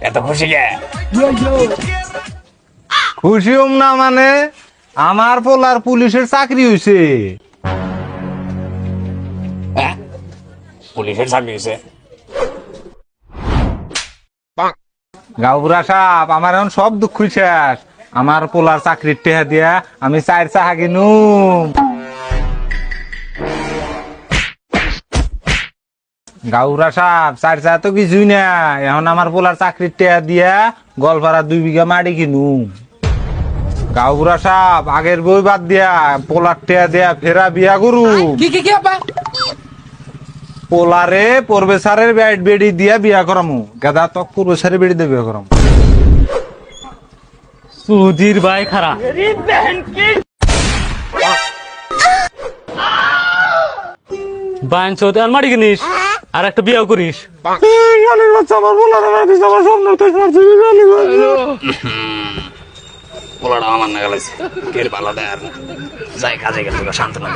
এত খুশি কে? খুশি হম না মানে আমার পোলার পুলিশের চাকরি হয়েছে। পুলিশের চাকরি হয়েছে? গাউরা সাপ আমার এখন সব দুঃখ শেষ। আমার পোলার চাকরির টেহা দিয়া আমি 4 চাহা কিনুম। গাউরা সাপ 4 চাহা তো কিছুই না, এখন আমার পোলার চাকরির টেহা দিয়া গলপাড়া 2 বিঘা মাটি কিনুম। গাউরা সাপ আগের বই বাদ দিয়া পোলার টেহা দিয়া ফেরা বিয়া করু। পোলারে প্রফেসরের বেডি দিয়া বিয়া করামু। গাদা তো প্রফেসরের বেডি দিয়ে বিয়া করামু। সুধীর ভাই খারা বাইন চোদ আর মারি কিনিস আর একটা বিয়ে করিস। পোলাটা আমার না গেলাইছে, কের ভালো দেয় আর না। যাই কাজে গেল শান্ত না।